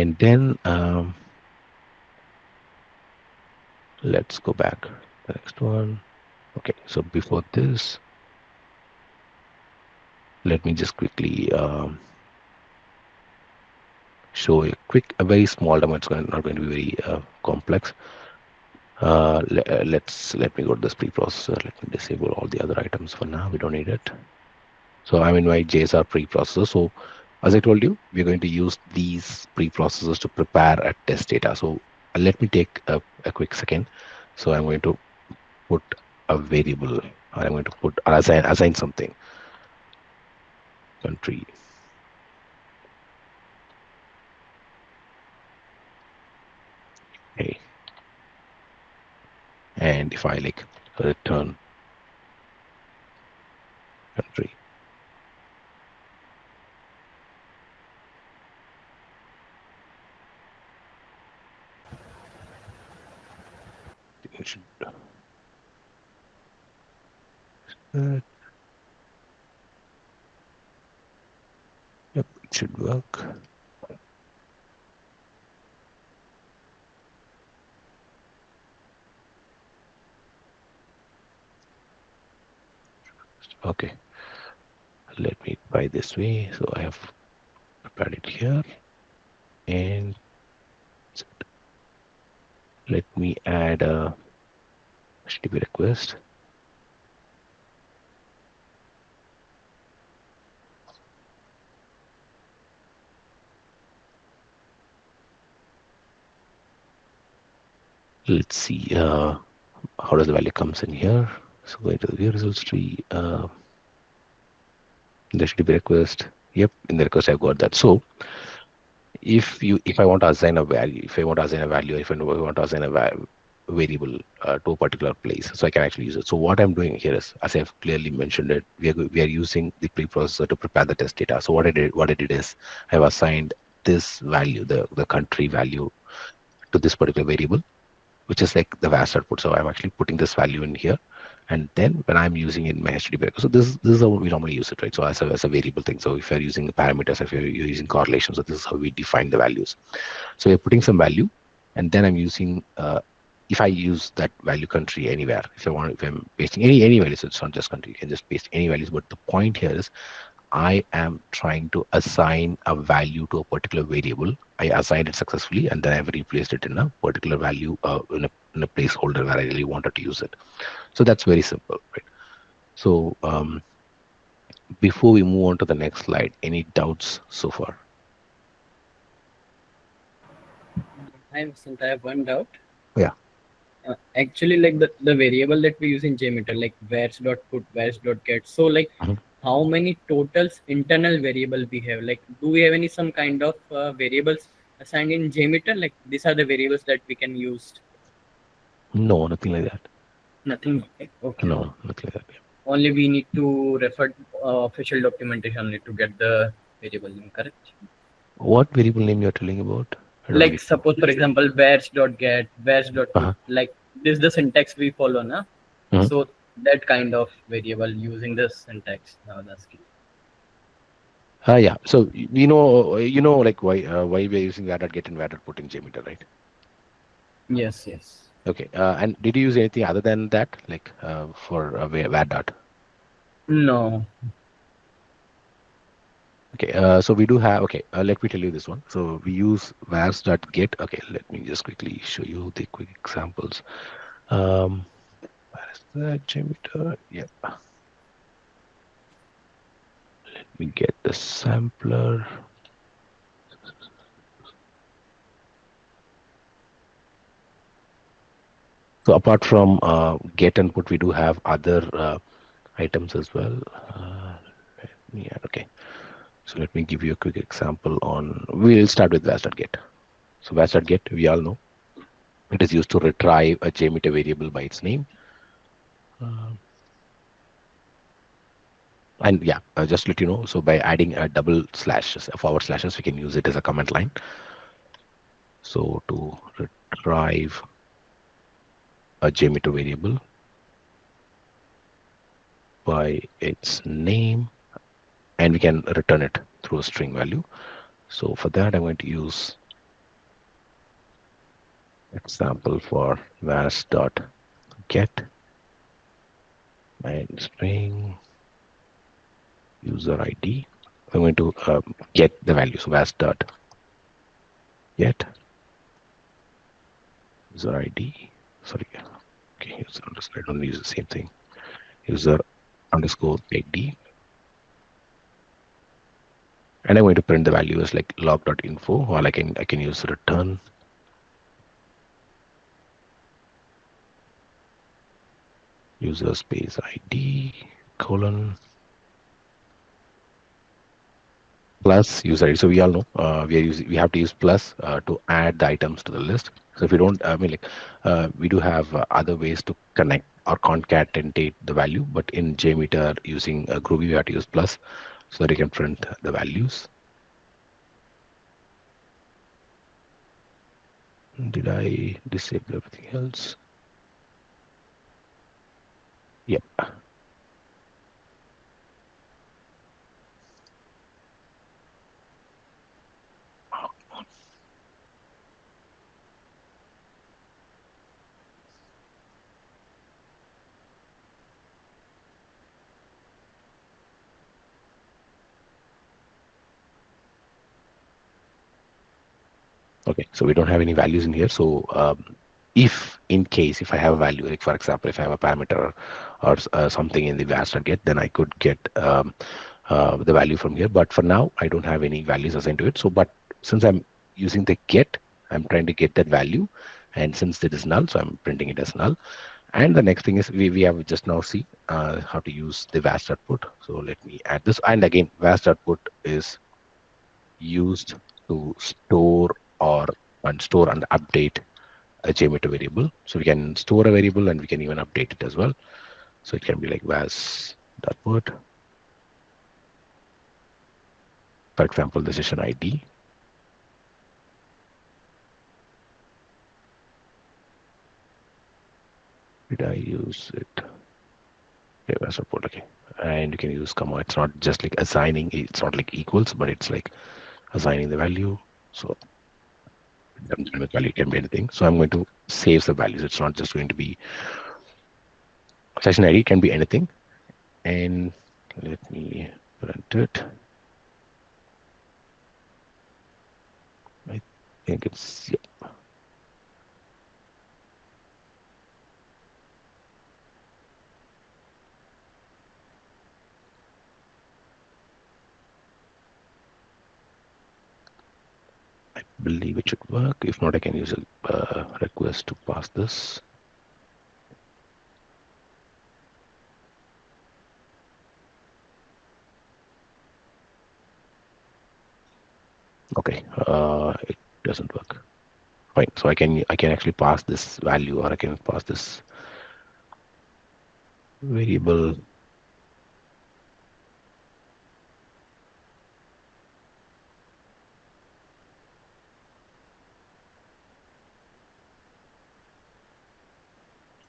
And then let's go back. The next one. Okay, so before this, let me just quickly show a very small demo. It's not going to be very complex. Let me go to this preprocessor. Let me disable all the other items for now. We don't need it. So I'm in my JSR preprocessor. So as I told you, we're going to use these preprocessors to prepare a test data. So let me take a quick second. So I'm going to put a variable, or I'm going to put or assign something. Country. Okay. And if I like return country, it should yep, it should work. Okay, let me try this way. So I have prepared it here, and let me add a HTTP request. Let's see how does the value comes in here. So go into the view results tree. The HTTP request. Yep, in the request I've got that. So if I want to assign a value, if I want to assign a variable to a particular place, so I can actually use it. So what I'm doing here is, as I've clearly mentioned it, we are using the preprocessor to prepare the test data. So what I did is I've assigned this value, the country value, to this particular variable, which is like the vast output. So I'm actually putting this value in here, and then when I'm using it in my HTTP, so this is how we normally use it, right? So as a variable thing. So if you're using the parameters, if you're using correlations, so this is how we define the values. So we're putting some value, and then I'm using if I use that value country anywhere, if I'm pasting any values, it's not just country, you can just paste any values. But the point here is I am trying to assign a value to a particular variable. I assigned it successfully, and then I've replaced it in a particular value in a placeholder where I really wanted to use it. So that's very simple, right? So before we move on to the next slide, any doubts so far? I have one doubt. Yeah. Actually, like the variable that we use in JMeter, like vars dot put, vars dot get. So like, Mhm. how many totals internal variable we have? Like, do we have any some kind of variables assigned in JMeter? Like, these are the variables that we can use. No, nothing like that. Nothing. Okay. Okay. No, nothing like that. Only we need to refer official documentation only to get the variable name correct. What variable name you're telling about? I don't Like get. suppose for example, vars dot get, vars dot put. Uh-huh. Like this is the syntax we follow, na? Mhm. So that kind of variable using this syntax. That's key. Yeah. So like why we're using var get and var put in JMeter, right? Yes, yes. Okay. And did you use anything other than that, like for var dot? No. Okay. So we do have. Okay. Let me tell you this one. So we use vars dot get. Okay. Let me just quickly show you the quick examples. Where is that JMeter? Yeah. Let me get the sampler. So apart from get and put, we do have other items as well. Yeah, okay. So let me give you a quick example on, we'll start with vars.get. So vars.get, we all know, it is used to retrieve a JMeter variable by its name. And yeah, just to let you know, so by adding a double slashes, a forward slashes, we can use it as a command line. So to retrieve a JMeter variable by its name, and we can return it through a string value. So for that, I'm going to use example for was dot get and string user ID. I'm going to get the value. So was dot get user ID. Sorry, okay, user underscore. I don't use the same thing. User underscore ID, and I'm going to print the value as like log.info, or I can use return user space ID colon plus user ID. So we all know we have to use plus to add the items to the list. So if we don't, I mean, like we do have other ways to connect or concatenate the value, but in JMeter using Groovy, we have to use plus so that you can print the values. Did I disable everything else? Yep. Okay, so we don't have any values in here. So if in case if I have a value, like for example, if I have a parameter or something in the vars.get, then I could get the value from here. But for now, I don't have any values assigned to it. So, but since I'm using the get, I'm trying to get that value, and since it is null, so I'm printing it as null. And the next thing is we have just now see how to use the vars.put. So let me add this. And again, vars.put is used to store or store and update a JMeter variable. So we can store a variable and we can even update it as well. So it can be like vas.put. For example, the session ID. Did I use it? Okay, vas.put. Okay, and you can use comma. It's not just like assigning. It's not like equals, but it's like assigning the value. So dynamic value can be anything. So I'm going to save the values. It's not just going to be session ID. It can be anything. And let me print it. I think it's, yeah. I believe it should work. If not, I can use a request to pass this. Okay, it doesn't work. Fine. So I can actually pass this value, or I can pass this variable.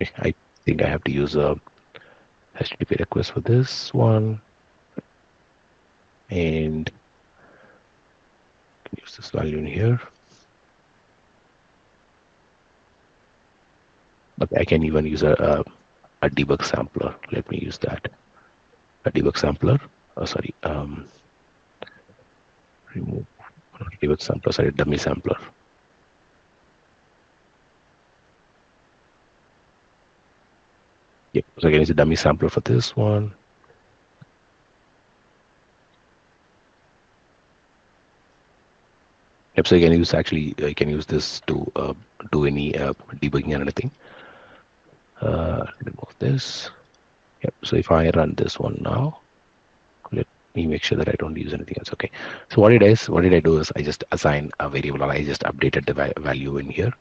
Okay, I think I have to use a HTTP request for this one, and I can use this value in here. Okay, I can even use a debug sampler. Let me use that. A debug sampler. Oh, sorry. Remove not debug sampler. Sorry, dummy sampler. Yep. So I can use a dummy sampler for this one. Yep. So you can use you can use this to do any debugging and anything. Remove this. Yep. So if I run this one now, let me make sure that I don't use anything else. Okay. So what did I do is I just assign a variable, or I just updated the value in here.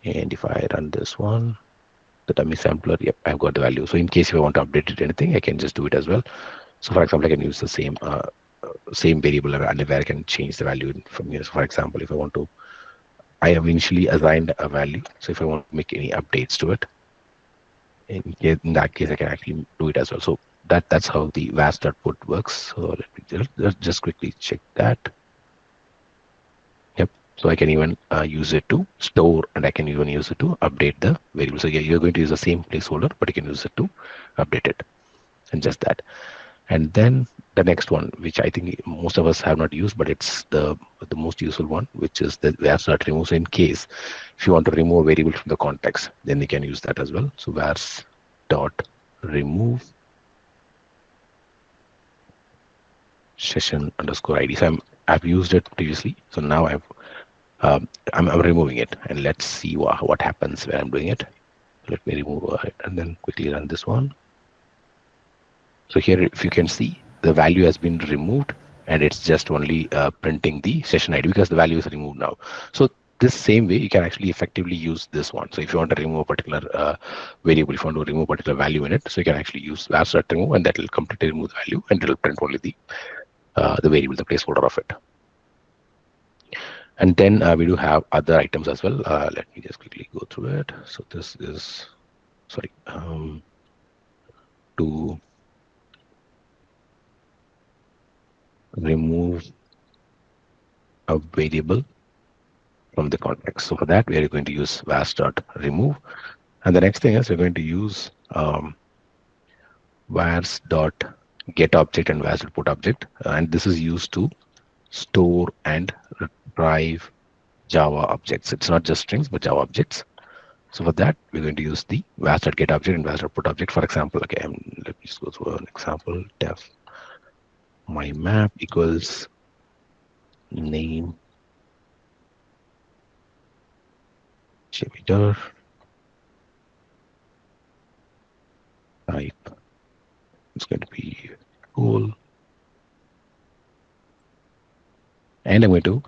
And if I run this one, the dummy sampler, yep, I've got the value. So in case if I want to update it anything, I can just do it as well. So for example, I can use the same variable, and where I can change the value from here. So for example, if I want to, I have initially assigned a value. So if I want to make any updates to it, in that case, I can actually do it as well. So that's how the vas.put works. So let me just quickly check that. Yep. So I can even use it to store, and I can even use it to update the variable. So yeah, you're going to use the same placeholder, but you can use it to update it, and just that. And then the next one, which I think most of us have not used, but it's the most useful one, which is the vars dot remove. So in case if you want to remove a variable from the context, then you can use that as well. So vars dot remove session underscore ID. So I've used it previously, so now I'm removing it, and let's see what happens when I'm doing it. Let me remove it and then quickly run this one. So here, if you can see, the value has been removed, and it's just only printing the session ID because the value is removed now. So this same way, you can actually effectively use this one. So if you want to remove a particular variable, if you want to remove a particular value in it, so you can actually use vars.remove, and that will completely remove the value, and it will print only the variable, the placeholder of it. And then we do have other items as well. Let me just quickly go through it. So this is, sorry, to remove a variable from the context. So for that, we are going to use vars.remove. And the next thing is we're going to use vars.get object and vars.put object. And this is used to store and retrieve Java objects. It's not just strings, but Java objects. So for that, we're going to use the vars.get object and vars.put object. For example, okay, let me just go through an example. Def my map equals name JMeter type. It's going to be cool. And I'm going to